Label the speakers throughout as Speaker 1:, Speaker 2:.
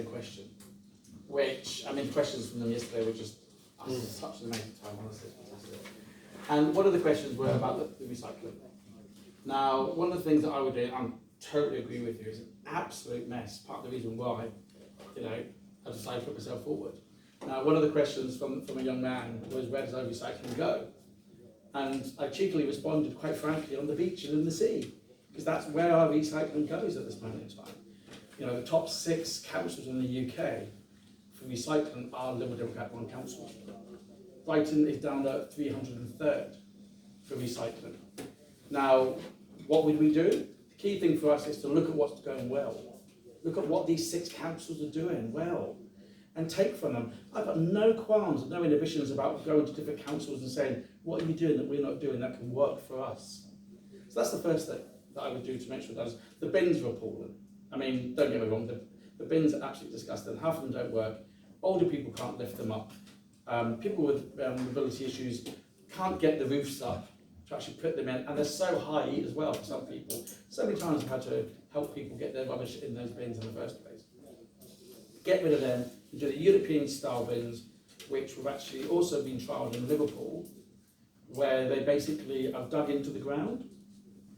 Speaker 1: question, which, I mean, questions from them yesterday were just such an amazing time, honestly, it's fantastic. And one of the questions were about the recycling. Now, one of the things that I would do, and I totally agree with you, is an absolute mess. Part of the reason why, I decided to put myself forward. Now, one of the questions from a young man was, where does our recycling go? And I cheekily responded, quite frankly, on the beach and in the sea, because that's where our recycling goes at this moment in time. The top 6 councils in the UK for recycling are Liberal Democrat run councils. Brighton is down to 303rd for recycling. Now, what would we do? The key thing for us is to look at what's going well. Look at what these 6 councils are doing well and take from them. I've got no qualms, no inhibitions about going to different councils and saying, what are you doing that we're not doing that can work for us? So that's the first thing that I would do to make sure that the bins are appalling. I mean, don't get me wrong, the bins are absolutely disgusting. Half of them don't work. Older people can't lift them up. People with mobility issues can't get the roofs up to actually put them in, and they're so high as well for some people. So many times I've had to help people get their rubbish in those bins in the first place. Get rid of them, do the European style bins, which have actually also been trialled in Liverpool, where they basically are dug into the ground,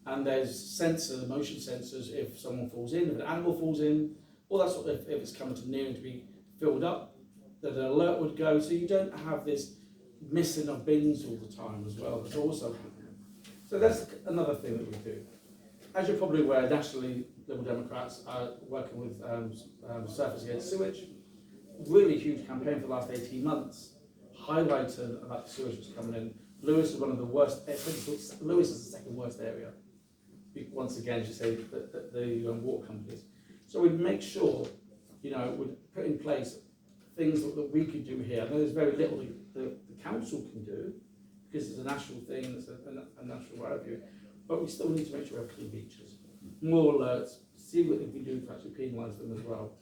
Speaker 1: and there's sensors, motion sensors, if someone falls in, if an animal falls in, all that sort of, if it's coming to near to be filled up, that an alert would go, so you don't have this missing of bins all the time as well. That's also happening. So that's another thing that we do. As you're probably aware, nationally, Liberal Democrats are working with Surfers Against Sewage. Really huge campaign for the last 18 months, highlighting about the sewage that's coming in. Lewis is one of the worst, Lewis is the second worst area. Once again, to say the water companies. So we'd make sure, we'd put in place things that we could do here. I know there's very little the council can do, because it's a national thing, it's a national review, but we still need to make sure we have clean beaches. More alerts, see what we can do to actually penalise them as well.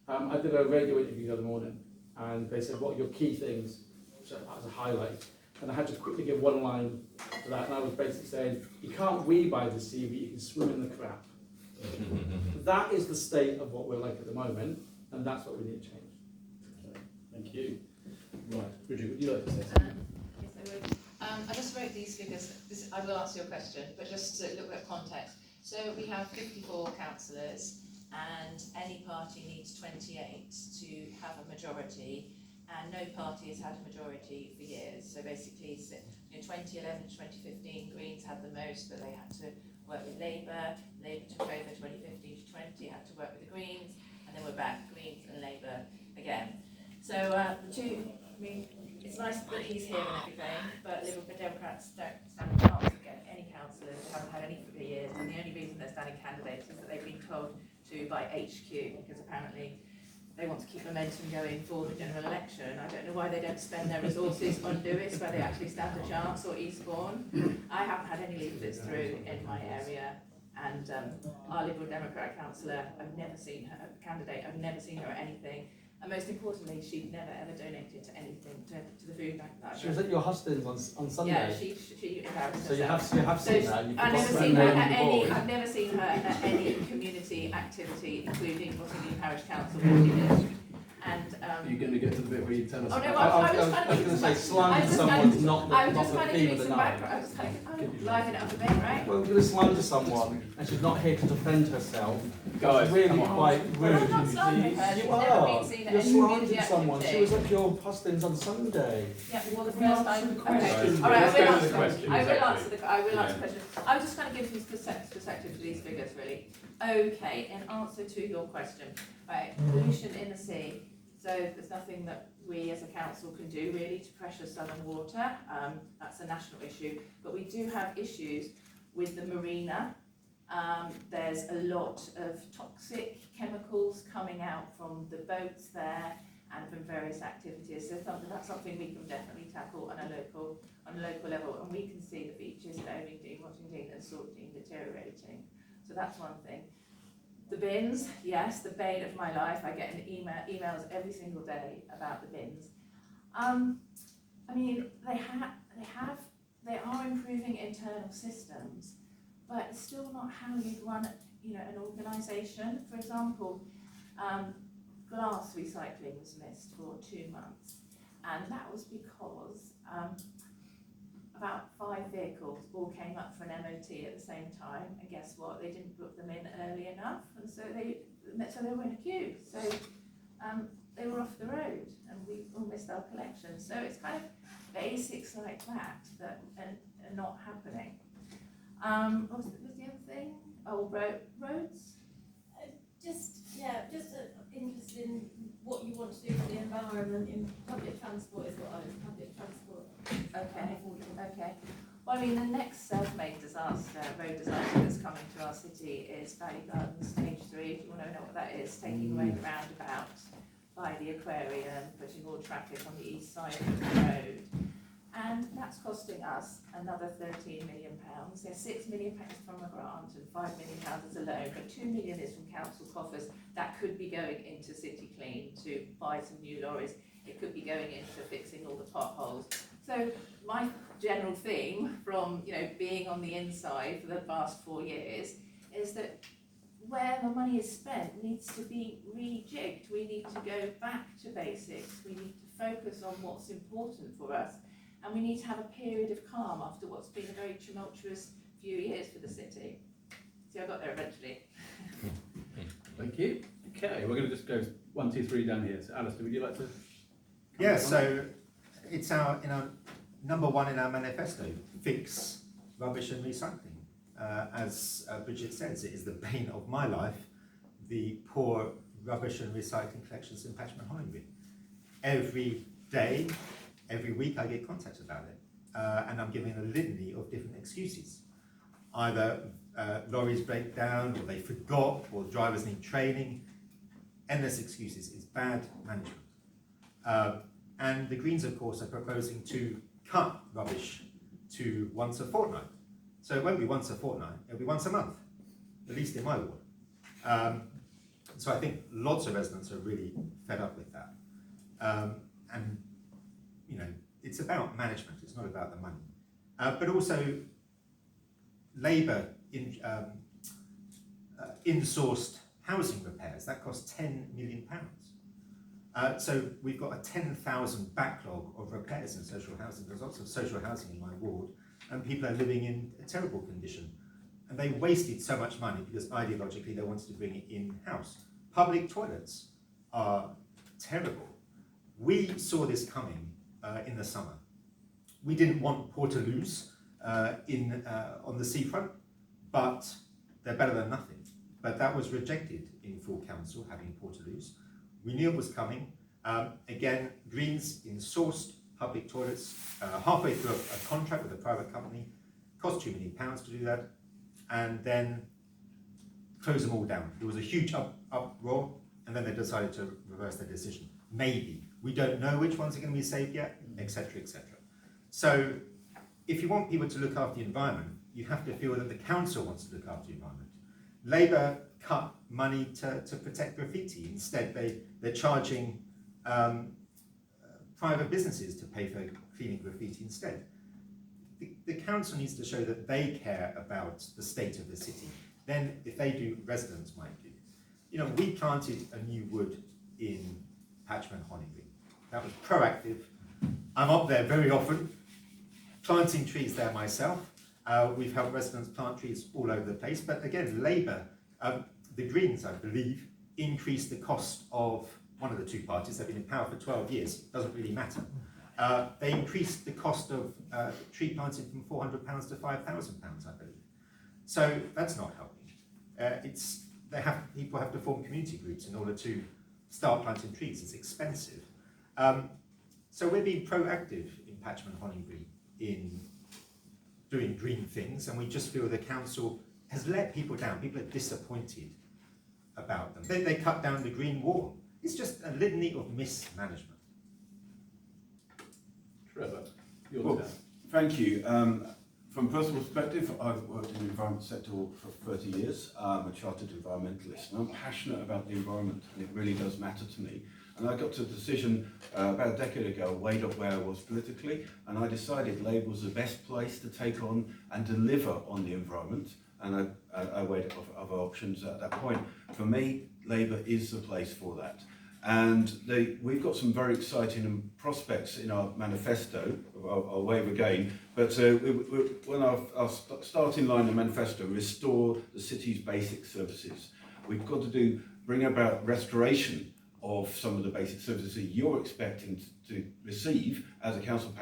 Speaker 1: I did a radio interview the other morning, and they said, what are your key things as a highlight? And I had to quickly give one line to that, and I was basically saying, you can't wee by the sea, but you can swim in the crap. That is the state of what we're like at the moment, and that's what we need to change.
Speaker 2: Okay, thank you. Right, Bridget, would you like to say something?
Speaker 3: Yes, I would. I just wrote these figures. I will answer your question, but just to look at context. So we have 54 councillors, and any party needs 28 to have a majority. And no party has had a majority for years. So basically, 2011 to 2015, Greens had the most, but they had to work with Labour. Labour took over 2015 to 20, had to work with the Greens, and then we're back, Greens and Labour again. So the two, it's nice that he's here and everything, but Liberal Democrats don't stand a chance to get any councillors. They haven't had any for years, and the only reason they're standing candidates is that they've been told to by HQ, because apparently they want to keep momentum going for the general election. I don't know why they don't spend their resources on Lewis, where they actually stand a chance, or Eastbourne. I haven't had any leaflets through in my area, and our Liberal Democrat councillor, I've never seen her, candidate, I've never seen her at anything. And most importantly, she'd never ever donated to anything, to the food bank.
Speaker 1: She was at your Hustings on Sunday.
Speaker 3: Yeah, she embarrassed
Speaker 1: so
Speaker 3: herself.
Speaker 1: you have seen that.
Speaker 3: I've never seen her at any community activity, including Nottingham Parish Council, where she lives. And
Speaker 2: are you going to get to the bit where you tell us?
Speaker 3: Oh no,
Speaker 1: I was going to say slander someone's not the theme of the night.
Speaker 3: I was kind of liven it up a bit, right?
Speaker 1: Well, we're going to slander someone, and she's not here to defend herself.
Speaker 2: Guys,
Speaker 1: really quite rude.
Speaker 3: Well, I'm not slandering her. She's
Speaker 1: You
Speaker 3: never
Speaker 1: are.
Speaker 3: been seen at
Speaker 1: You're
Speaker 3: any community
Speaker 1: slandering someone.
Speaker 3: activity.
Speaker 1: She was at your Hustings on Sunday.
Speaker 3: Yeah, well, the first time.
Speaker 1: Question.
Speaker 3: All right,
Speaker 2: Let's go to the question,
Speaker 3: I will
Speaker 2: exactly.
Speaker 3: answer the question. I was just going to give you perspective to these figures, really. Okay, in answer to your question, right, pollution in the sea. So there's nothing that we as a council can do really to pressure southern water. That's a national issue. But we do have issues with the marina. There's a lot of toxic chemicals coming out from the boats there and from various activities. So that's something we can definitely tackle on a local level. And we can see the beaches at Ovingdean, Rottingdean and Saltdean deteriorating. So that's one thing. The bins, yes, the bane of my life. I get emails every single day about the bins. I mean, they are improving internal systems, but it's still not how you run, an organisation. For example, recycling was missed for 2 months. And that was because about 5 vehicles all came up for an MOT at the same time, and guess what? They didn't book them in early enough, and so they were in a queue. So they were off the road, and we all missed our collection. So it's kind of basics like that that are not happening. What was the other thing? Oh, roads.
Speaker 4: Just interested in what you want to do for the environment in public transport is what I was, public transport.
Speaker 3: Okay. Well, I mean, the next self-made disaster, road disaster that's coming to our city is Valley Gardens Stage 3. If you want to know what that is, taking away the roundabout by the aquarium, putting all traffic on the east side of the road. And that's costing us another £13 million. There's £6 million from a grant and £5 million as a loan, but £2 million is from council coffers. That could be going into City Clean to buy some new lorries. It could be going into fixing all the potholes. So my general theme from being on the inside for the past 4 years is that where the money is spent needs to be rejigged. We need to go back to basics. We need to focus on what's important for us. And we need to have a period of calm after what's been a very tumultuous few years for the city. See, I got there eventually.
Speaker 2: Thank you. Okay, we're going to just go 1, 2, 3 down here. So, Alistair, would you like to?
Speaker 5: Yeah, so it's our number 1 in our manifesto: fix rubbish and recycling. As Bridget says, it is the bane of my life, the poor rubbish and recycling collections in Patchman Hollingbridge. Every day, every week I get contacted about it, and I'm giving a litany of different excuses. Either lorries break down, or they forgot, or drivers need training. Endless excuses. It's bad management. And the Greens, of course, are proposing to cut rubbish to once a fortnight. So it won't be once a fortnight, it'll be once a month, at least in my ward. So I think lots of residents are really fed up with that. And it's about management, it's not about the money. But also, Labour insourced housing repairs, that costs £10 million. So we've got a 10,000 backlog of repairs in social housing. There's lots of social housing in my ward, and people are living in a terrible condition. And they wasted so much money because ideologically they wanted to bring it in-house. Public toilets are terrible. We saw this coming in the summer. We didn't want Portaloos on the seafront, but they're better than nothing. But that was rejected in full council, having Portaloos. We knew it was coming. Again, Greens insourced public toilets halfway through a contract with a private company, cost £2 million to do that, and then close them all down. There was a huge uproar, and then they decided to reverse their decision. Maybe. We don't know which ones are going to be saved yet, etc., etc. So, if you want people to look after the environment, you have to feel that the council wants to look after the environment. Labour cut money to protect graffiti. Instead, they're charging private businesses to pay for cleaning graffiti instead. The council needs to show that they care about the state of the city. Then, if they do, residents might do. We planted a new wood in Patchman Hollingbridge. That was proactive. I'm up there very often, planting trees there myself. We've helped residents plant trees all over the place. But again, Labour, the Greens, I believe, increased the cost of one of the two parties. They've been in power for 12 years. Doesn't really matter. They increased the cost of tree planting from £400 to £5,000, I believe. So that's not helping. People have to form community groups in order to start planting trees. It's expensive. So we're being proactive in Patchman Hollingbridge in doing green things, and we just feel the council has let people down. People are disappointed about them. They cut down the green wall. It's just a litany of mismanagement.
Speaker 2: Trevor, your
Speaker 6: Well,
Speaker 2: turn.
Speaker 6: thank you. From a personal perspective, I've worked in the environment sector for 30 years. I'm a chartered environmentalist, and I'm passionate about the environment, and it really does matter to me. And I got to a decision about a decade ago, weighed up where I was politically, and I decided Labour was the best place to take on and deliver on the environment. And I weighed up other options at that point. For me, Labour is the place for that. And we've got some very exciting prospects in our manifesto, our way of again. But when our starting line in the manifesto, restore the city's basic services. We've got to bring about restoration of some of the basic services that you're expecting to receive as a council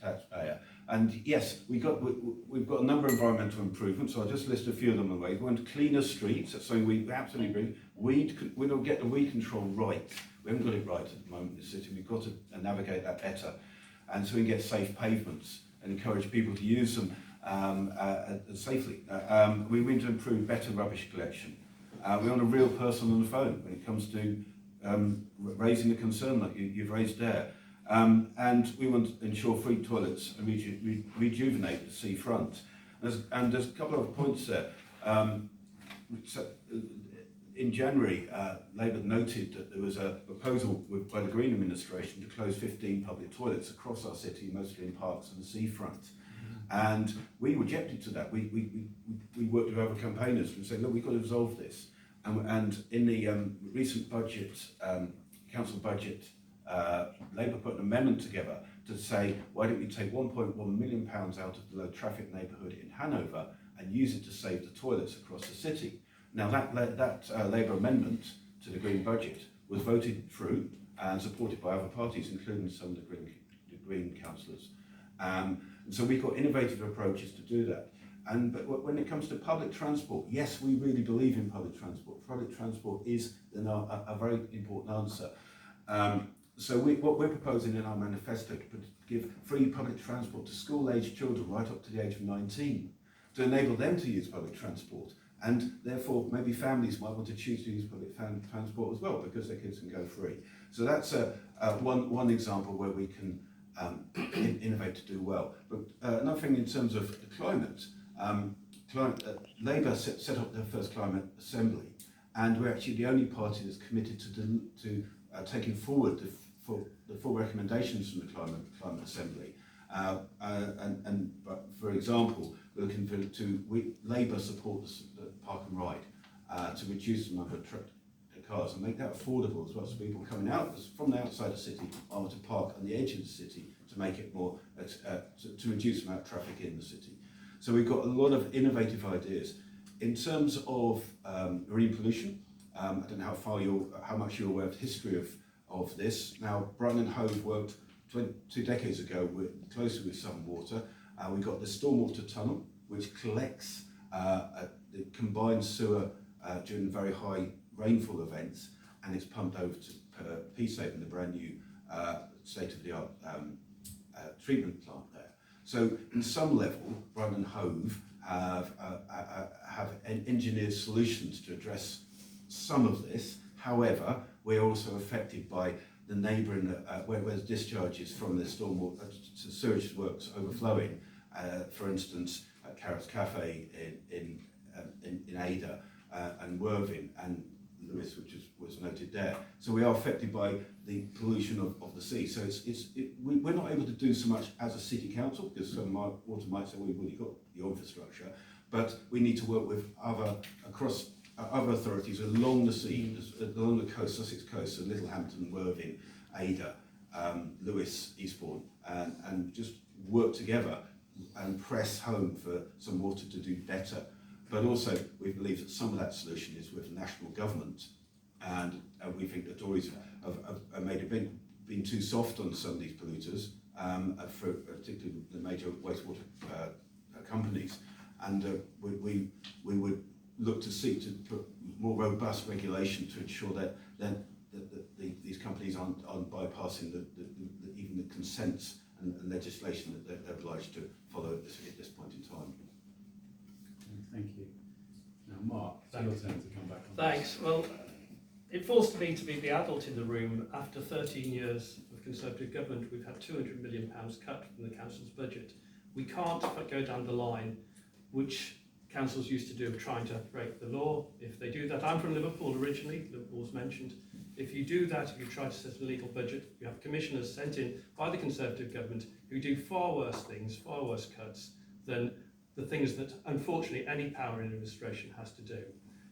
Speaker 6: taxpayer. And yes, we've got a number of environmental improvements, so I'll just list a few of them away. We want cleaner streets, that's something we absolutely agree. We don't get the weed control right. We haven't got it right at the moment in the city. We've got to navigate that better. And so we can get safe pavements and encourage people to use them safely. We want to improve better rubbish collection. We want a real person on the phone when it comes to raising the concern that you've raised there. And we want to ensure free toilets and rejuvenate the seafront. And there's a couple of points there. In January, Labour noted that there was a proposal by the Green administration to close 15 public toilets across our city, mostly in parks and the seafront. And we objected to that. We worked with other campaigners and said, look, we've got to resolve this. And in the recent budget, council budget, Labour put an amendment together to say, why don't we take £1.1 million out of the low traffic neighbourhood in Hanover and use it to save the toilets across the city. Now that Labour amendment to the Green budget was voted through and supported by other parties, including some of the Green councillors. And so we've got innovative approaches to do that. But when it comes to public transport, yes, we really believe in public transport. Public transport is a very important answer. So what we're proposing in our manifesto to give free public transport to school-aged children right up to the age of 19, to enable them to use public transport. And therefore, maybe families might want to choose to use public transport as well because their kids can go free. So that's one example where we can innovate to do well. But another thing in terms of the climate, Labour set up their first climate assembly, and we're actually the only party that's committed to taking forward the full recommendations from the climate assembly. But for example, we're looking Labour support the park and ride to reduce the number of cars and make that affordable as well, so people coming out from the outside of the city are to park on the edge of the city to make it more to reduce the amount of traffic in the city. So we've got a lot of innovative ideas in terms of marine pollution. I don't know how much you're aware of the history of this. Now, Brighton and Hove worked 2 decades ago closely with Southern Water. We got the stormwater tunnel, which collects the combined sewer during very high rainfall events, and it's pumped over to Peacehaven, the brand new state-of-the-art treatment plant there. So, in some level, Brighton and Hove have engineered solutions to address some of this. However, we're also affected by the neighbouring, where there's discharges from the stormwater sewage works overflowing. For instance, at Carrots Cafe in Ada and Worthing and Lewis, which was noted there. So we are affected by the pollution of the sea. So we're not able to do so much as a city council because some water might say, well, you've already got your infrastructure, but we need to work with other authorities along the sea, along the coast, Sussex coast, so Littlehampton, Worthing, Ada, Lewis, Eastbourne, and just work together and press home for some water to do better. But also, we believe that some of that solution is with national government, and we think the Tories have been too soft on some of these polluters, for particularly the major wastewater companies, and we would look to seek to put more robust regulation to ensure that these companies aren't bypassing even the consents and legislation that they're obliged to follow at this point in time.
Speaker 2: Thank you. Now, Mark, it's your turn to come back on.
Speaker 7: Thanks. Well, it falls to me to be the adult in the room. After 13 years of Conservative government, we've had £200 million cut from the council's budget. We can't go down the line, which councils used to do, of trying to break the law. If they do that, I'm from Liverpool originally, Liverpool's mentioned. If you do that, if you try to set a legal budget, you have commissioners sent in by the Conservative government who do far worse things, far worse cuts than the things that, unfortunately, any power in administration has to do.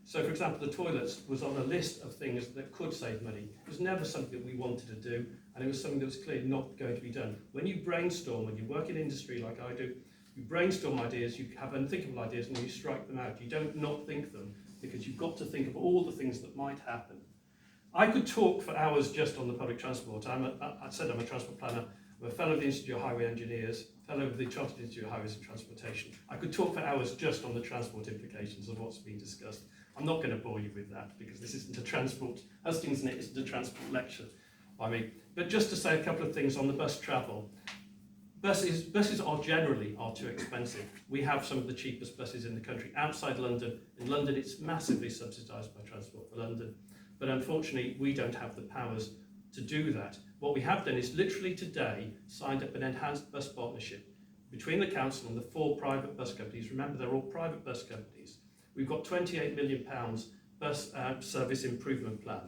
Speaker 7: So, for example, the toilets was on a list of things that could save money. It was never something that we wanted to do, and it was something that was clearly not going to be done. When you brainstorm, when you work in industry like I do, you brainstorm ideas, you have unthinkable ideas, and you strike them out. You don't not think them, because you've got to think of all the things that might happen. I could talk for hours just on the public transport. I said I'm a transport planner. I'm a fellow of the Institute of Highway Engineers, fellow of the Chartered Institute of Highways and Transportation. I could talk for hours just on the transport implications of what's being discussed. I'm not going to bore you with that, because this isn't a transport, Hustings isn't a transport lecture by me. But just to say a couple of things on the bus travel. Buses are generally too expensive. We have some of the cheapest buses in the country outside London. In London, it's massively subsidised by Transport for London. But unfortunately, we don't have the powers to do that. What we have done is literally today signed up an enhanced bus partnership between the council and the 4 private bus companies. Remember, they're all private bus companies. We've got £28 million bus service improvement plan,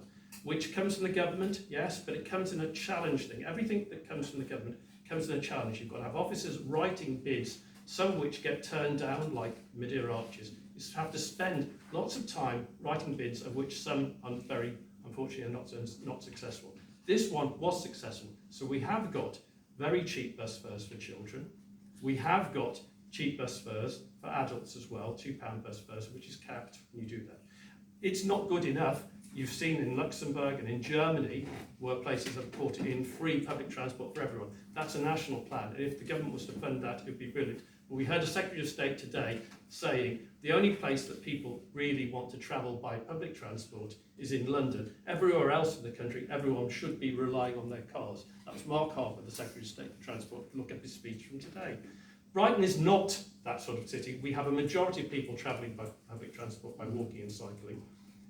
Speaker 7: which comes from the government, yes, but it comes in a challenge thing. Everything that comes from the government comes in a challenge. You've got to have officers writing bids, some of which get turned down, like Madeira Arches. You have to spend lots of time writing bids, of which some, very unfortunately, are not successful. This one was successful, so we have got very cheap bus fares for children. We have got cheap bus fares for adults as well, £2 bus fares, which is capped when you do that. It's not good enough. You've seen in Luxembourg and in Germany where places have put in free public transport for everyone. That's a national plan, and if the government was to fund that, it would be brilliant. But we heard a Secretary of State today saying the only place that people really want to travel by public transport is in London. Everywhere else in the country, everyone should be relying on their cars. That's Mark Harper, the Secretary of State for Transport. Look at his speech from today. Brighton is not that sort of city. We have a majority of people travelling by public transport, by walking and cycling,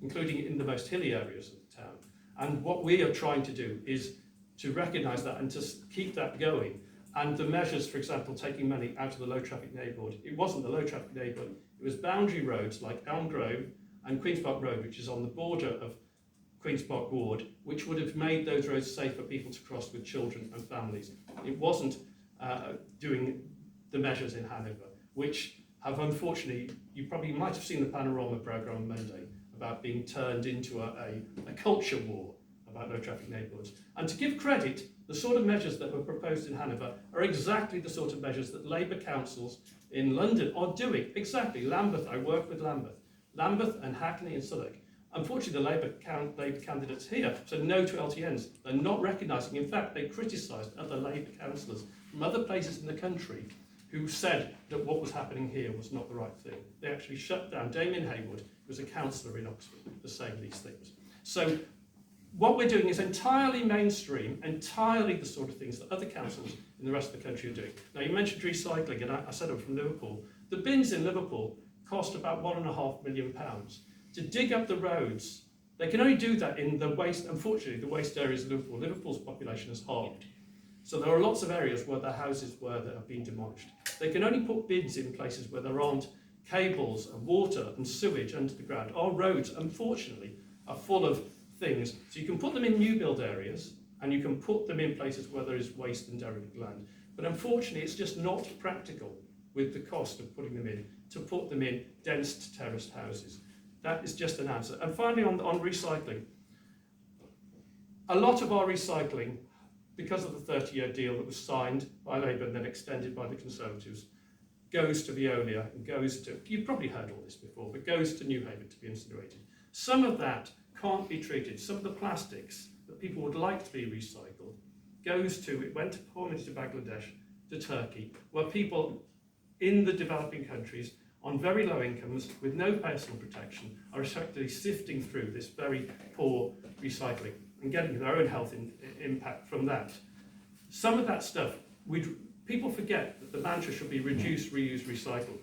Speaker 7: including in the most hilly areas of the town. And what we are trying to do is to recognise that and to keep that going. And the measures, for example, taking money out of the low traffic neighbourhood, it wasn't the low traffic neighbourhood, it was boundary roads like Elm Grove and Queen's Park Road, which is on the border of Queen's Park Ward, which would have made those roads safe for people to cross with children and families. It wasn't doing the measures in Hanover, which have unfortunately, you probably might have seen the Panorama programme on Monday, about being turned into a culture war about low traffic neighbourhoods. And to give credit, the sort of measures that were proposed in Hanover are exactly the sort of measures that Labour councils in London are doing. Exactly. Lambeth, I work with Lambeth and Hackney and Southwark. Unfortunately, the Labour candidates here said no to LTNs. They're not recognising. In fact, they criticised other Labour councillors from other places in the country who said that what was happening here was not the right thing. They actually shut down. Damien Haywood, who was a councillor in Oxford, for saying these things. So what we're doing is entirely mainstream, entirely the sort of things that other councils in the rest of the country are doing. Now, you mentioned recycling, and I said I'm from Liverpool. The bins in Liverpool cost about £1.5 million. To dig up the roads, they can only do that in the waste, unfortunately, the waste areas of Liverpool. Liverpool's population has halved. So there are lots of areas where the houses that have been demolished. They can only put bins in places where there aren't cables and water and sewage under the ground. Our roads, unfortunately, are full of things. So you can put them in new build areas and you can put them in places where there is waste and derelict land. But unfortunately, it's just not practical with the cost of putting them in, to put them in dense terraced houses. That is just an answer. And finally, on recycling. A lot of our recycling, because of the 30-year deal that was signed by Labour and then extended by the Conservatives, goes to Veolia and goes to, you've probably heard all this before, but goes to Newhaven to be incinerated. Some of that can't be treated. Some of the plastics that people would like to be recycled it went formerly to Bangladesh, to Turkey, where people in the developing countries on very low incomes with no personal protection are effectively sifting through this very poor recycling and getting their own health impact from that. Some of that stuff, people forget that the mantra should be reduce, reuse, recycle.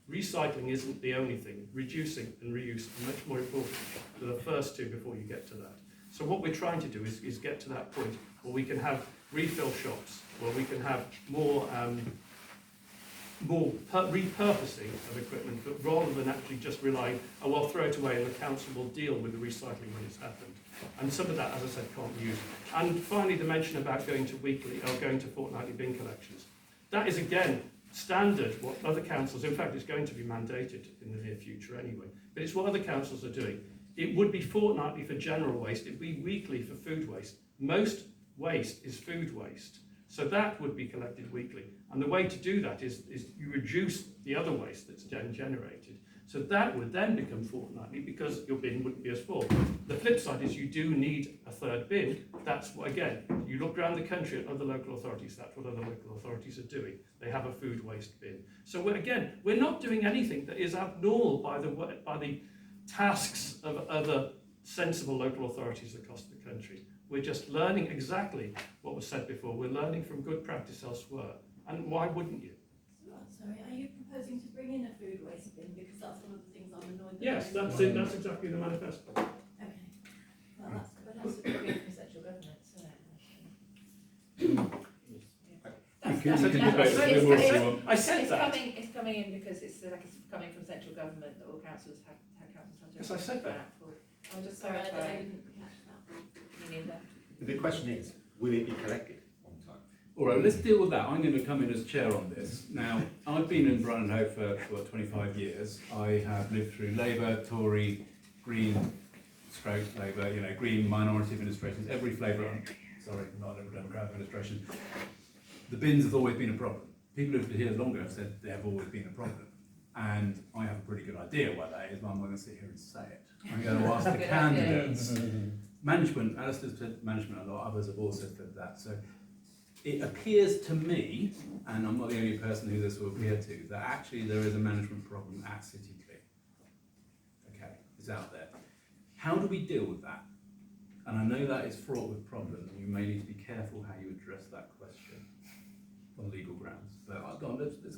Speaker 7: Recycling isn't the only thing. Reducing and reuse are much more important than the first two before you get to that. So what we're trying to do is get to that point where we can have refill shops, where we can have more repurposing of equipment, but rather than actually just relying, oh, well, throw it away and the council will deal with the recycling when it's happened. And some of that, as I said, can't be used. And finally, the mention about going to weekly or going to fortnightly bin collections. That is, again, standard what other councils, in fact it's going to be mandated in the near future anyway, but it's what other councils are doing. It would be fortnightly for general waste, it'd be weekly for food waste. Most waste is food waste, so that would be collected weekly. And the way to do that is you reduce the other waste that's then generated. So that would then become fortnightly because your bin wouldn't be as full. The flip side is you do need a third bin. That's what, again, you look around the country at other local authorities, that's what other local authorities are doing. They have a food waste bin. So we're not doing anything that is abnormal by the tasks of other sensible local authorities across the country. We're just learning exactly what was said before. We're learning from good practice elsewhere. And why wouldn't you?
Speaker 4: Sorry, are you proposing to bring in a food waste bin? Because that's one of the things I'm annoyed that.
Speaker 7: Yes, that's it. That's exactly the manifesto.
Speaker 4: Okay. Well, that's a bit weird from central government, isn't it?
Speaker 7: I said
Speaker 3: It's
Speaker 7: that.
Speaker 3: coming in because it's coming from central government that all councils have to.
Speaker 7: Yes, I said that.
Speaker 3: I'm just
Speaker 4: Sorry, I
Speaker 3: clarifying.
Speaker 4: didn't catch that.
Speaker 3: Me neither.
Speaker 5: The question is, will it be collected on time?
Speaker 2: All right, let's deal with that. I'm going to come in as chair on this. Now, I've been in Brighton and Hove for 25 years. I have lived through Labour, Tory, Green, stroke Labour, Green minority administrations, every flavour. Sorry, not Liberal Democrat administration. The bins have always been a problem. People who've been here longer have said they have always been a problem. And I have a pretty good idea why that is, but I'm not going to sit here and say it. I'm going to ask the
Speaker 3: Good
Speaker 2: candidates. Management, Alistair's said management a lot, others have also said that. So it appears to me, and I'm not the only person who this will appear to, that actually there is a management problem at City Clean. Okay, it's out there. How do we deal with that? And I know that is fraught with problems, and you may need to be careful how you address that question on legal grounds. But I've gone, let's